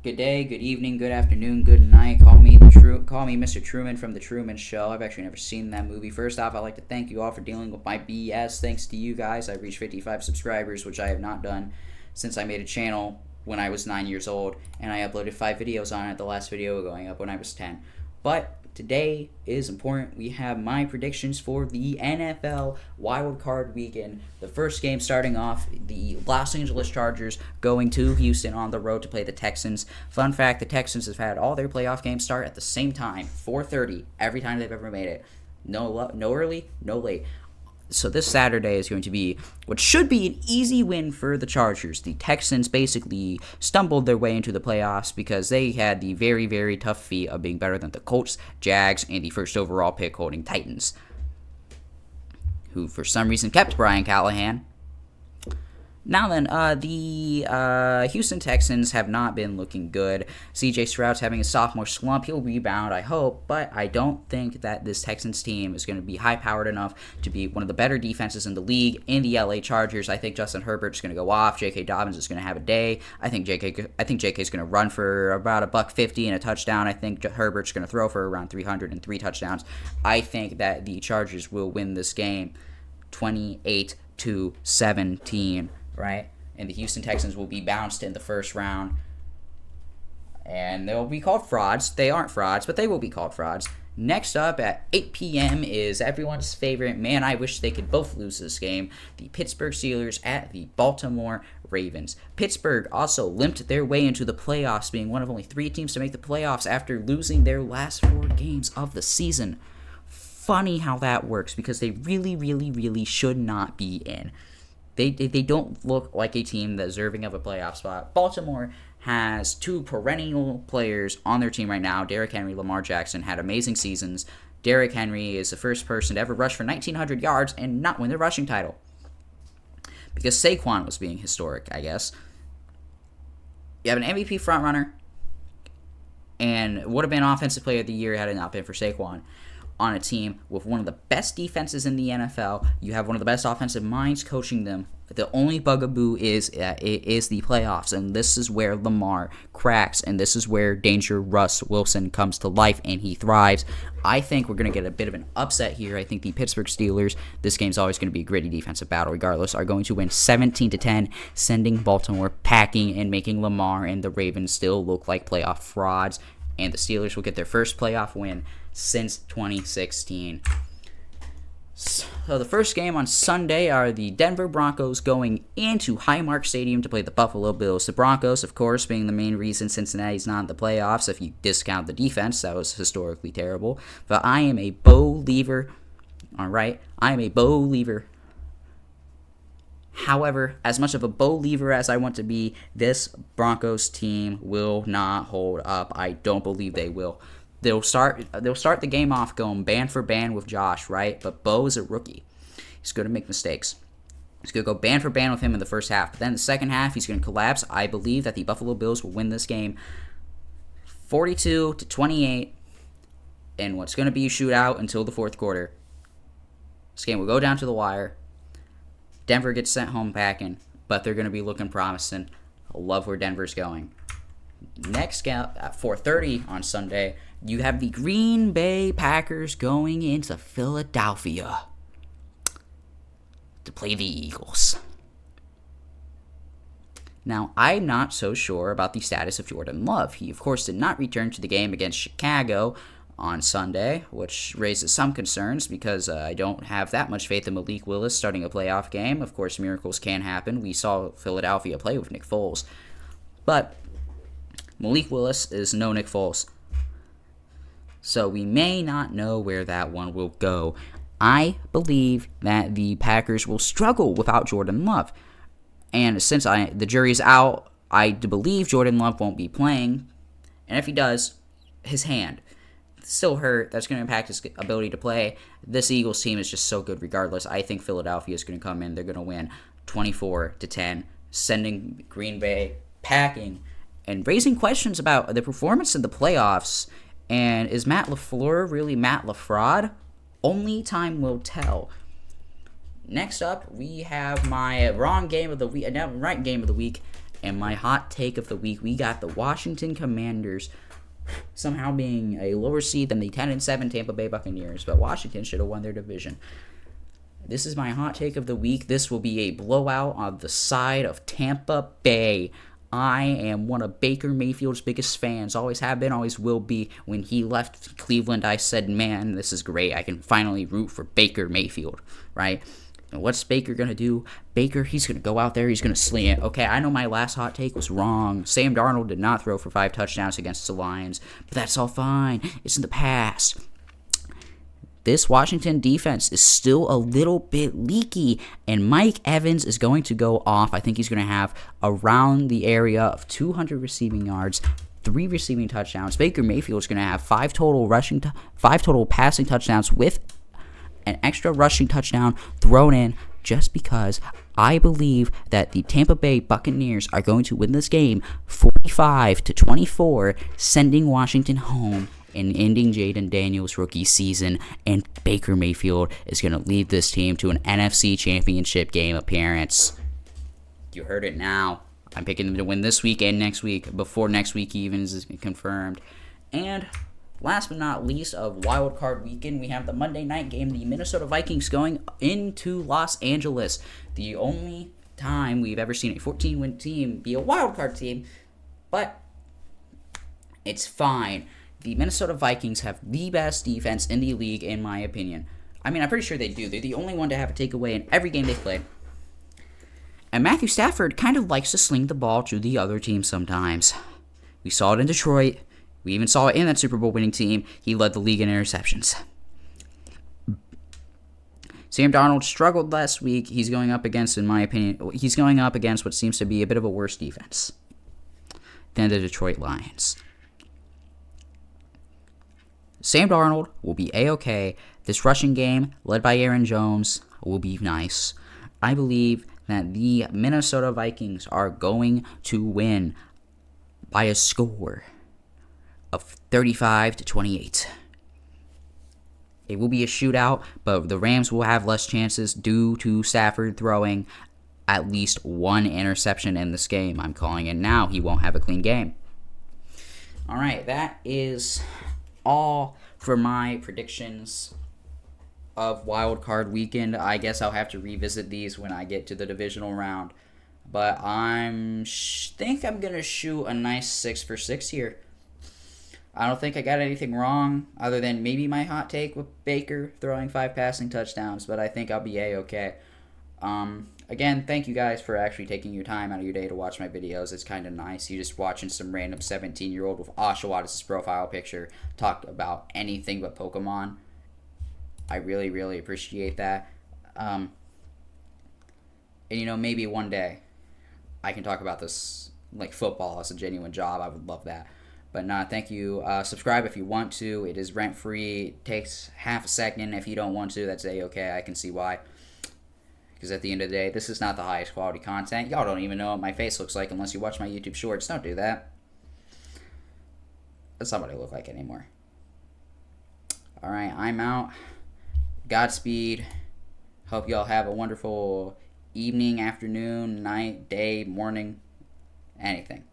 Good day, good evening, good afternoon, good night. Call me Mr. Truman from the Truman Show. I've actually never seen that movie. First off, I'd like to thank you all for dealing with my BS. Thanks to you guys, I've reached 55 subscribers, which I have not done since I made a channel when I was 9 years old, and I uploaded 5 videos on it. The last video going up when I was 10. But today is important. We have my predictions for the NFL Wild Card Weekend. The first game starting off, the Los Angeles Chargers going to Houston on the road to play the Texans. Fun fact, the Texans have had all their playoff games start at the same time, 4:30, every time they've ever made it. No early, no late. So this Saturday is going to be what should be an easy win for the Chargers. The Texans basically stumbled their way into the playoffs because they had the very, very tough feat of being better than the Colts, Jags, and the first overall pick holding Titans, who for some reason kept Brian Callahan. Now then, the Houston Texans have not been looking good. C.J. Stroud's having a sophomore slump. He'll rebound, I hope, but I don't think that this Texans team is going to be high-powered enough to be one of the better defenses in the league. In the LA Chargers, I think Justin Herbert's going to go off. J.K. Dobbins is going to have a day. I think J.K.'s going to run for about $150 and a touchdown. I think Herbert's going to throw for around 303 touchdowns. I think that the Chargers will win this game 28-17. Right? And the Houston Texans will be bounced in the first round. And they'll be called frauds. They aren't frauds, but they will be called frauds. Next up at 8 p.m. is everyone's favorite, man, I wish they could both lose this game, the Pittsburgh Steelers at the Baltimore Ravens. Pittsburgh also limped their way into the playoffs, being one of only 3 teams to make the playoffs after losing their last 4 games of the season. Funny how that works, because they really, really, really should not be in. They don't look like a team that's deserving of a playoff spot. Baltimore has 2 perennial players on their team right now. Derrick Henry, Lamar Jackson had amazing seasons. Derrick Henry is the first person to ever rush for 1,900 yards and not win the rushing title, because Saquon was being historic, I guess. You have an MVP frontrunner, and would have been Offensive Player of the Year had it not been for Saquon. On a team with one of the best defenses in the NFL, you have one of the best offensive minds coaching them. The only bugaboo is the playoffs, and this is where Lamar cracks, and this is where Danger Russ Wilson comes to life, and he thrives. I think we're going to get a bit of an upset here. I think the Pittsburgh Steelers, this game's always going to be a gritty defensive battle regardless, are going to win 17-10, sending Baltimore packing and making Lamar and the Ravens still look like playoff frauds, and the Steelers will get their first playoff win since 2016. So the first game on Sunday are the Denver Broncos going into Highmark Stadium to play the Buffalo Bills. The Broncos, of course, being the main reason Cincinnati's not in the playoffs. If you discount the defense, that was historically terrible. But I am a Bo-liever. All right, I am a Bo-liever. However, as much of a Bo-liever as I want to be, this Broncos team will not hold up. I don't believe they will. They'll start the game off going band for band with Josh, right? But Bo is a rookie. He's going to make mistakes. He's going to go band for band with him in the first half. But then the second half, he's going to collapse. I believe that the Buffalo Bills will win this game 42-28 in what's going to be a shootout until the fourth quarter. This game will go down to the wire. Denver gets sent home packing, but they're going to be looking promising. I love where Denver's going. Next game at 4:30 on Sunday, you have the Green Bay Packers going into Philadelphia to play the Eagles. Now, I'm not so sure about the status of Jordan Love. He, of course, did not return to the game against Chicago on Sunday, which raises some concerns because I don't have that much faith in Malik Willis starting a playoff game. Of course, miracles can happen. We saw Philadelphia play with Nick Foles. But Malik Willis is no Nick Foles. So we may not know where that one will go. I believe that the Packers will struggle without Jordan Love. And since the jury's out, I believe Jordan Love won't be playing. And if he does, his hand still hurt. That's going to impact his ability to play. This Eagles team is just so good regardless. I think Philadelphia is going to come in. They're going to win 24-10, sending Green Bay packing and raising questions about the performance in the playoffs. And is Matt LaFleur really Matt LaFraud? Only time will tell. Next up, we have my right game of the week, And my hot take of the week, we got the Washington Commanders somehow being a lower seed than the 10-7 Tampa Bay Buccaneers, but Washington should have won their division. This is my hot take of the week. This will be a blowout on the side of Tampa Bay. I am one of Baker Mayfield's biggest fans. Always have been, always will be. When he left Cleveland, I said, man, this is great. I can finally root for Baker Mayfield, right? And what's Baker going to do? Baker, he's going to go out there. He's going to sling it. Okay, I know my last hot take was wrong. Sam Darnold did not throw for 5 touchdowns against the Lions, but that's all fine. It's in the past. This Washington defense is still a little bit leaky, and Mike Evans is going to go off. I think he's going to have around the area of 200 receiving yards, 3 receiving touchdowns. Baker Mayfield is going to have 5 total passing touchdowns with an extra rushing touchdown thrown in, just because I believe that the Tampa Bay Buccaneers are going to win this game 45-24, sending Washington home and ending Jaden Daniels' rookie season, and Baker Mayfield is going to lead this team to an NFC Championship game appearance. You heard it now. I'm picking them to win this week and next week, before next week even is confirmed. And last but not least of Wild Card Weekend, we have the Monday night game, the Minnesota Vikings going into Los Angeles. The only time we've ever seen a 14-win team be a Wild Card team, but it's fine. The Minnesota Vikings have the best defense in the league, in my opinion. I mean, I'm pretty sure they do. They're the only one to have a takeaway in every game they've played. And Matthew Stafford kind of likes to sling the ball to the other team sometimes. We saw it in Detroit. We even saw it in that Super Bowl winning team. He led the league in interceptions. Sam Darnold struggled last week. He's going up against, in my opinion, what seems to be a bit of a worse defense than the Detroit Lions. Sam Darnold will be A-okay. This rushing game, led by Aaron Jones, will be nice. I believe that the Minnesota Vikings are going to win by a score of 35-28. It will be a shootout, but the Rams will have less chances due to Stafford throwing at least 1 interception in this game. I'm calling it now. He won't have a clean game. All right, that is all for my predictions of Wild Card Weekend. I guess I'll have to revisit these when I get to the divisional round, but think I'm gonna shoot a nice 6 for 6 here. I don't think I got anything wrong other than maybe my hot take with Baker throwing 5 passing touchdowns, but I think I'll be A-okay. Again, thank you guys for actually taking your time out of your day to watch my videos. It's kind of nice. You're just watching some random 17-year-old with Oshawott as his profile picture talk about anything but Pokemon. I really, really appreciate that. And, maybe one day I can talk about this, like football as a genuine job. I would love that. But nah, thank you. Subscribe if you want to. It is rent-free. It takes half a second. If you don't want to, that's A-okay. I can see why. Because at the end of the day, this is not the highest quality content. Y'all don't even know what my face looks like unless you watch my YouTube shorts. Don't do that. That's not what I look like anymore. Alright, I'm out. Godspeed. Hope y'all have a wonderful evening, afternoon, night, day, morning, anything.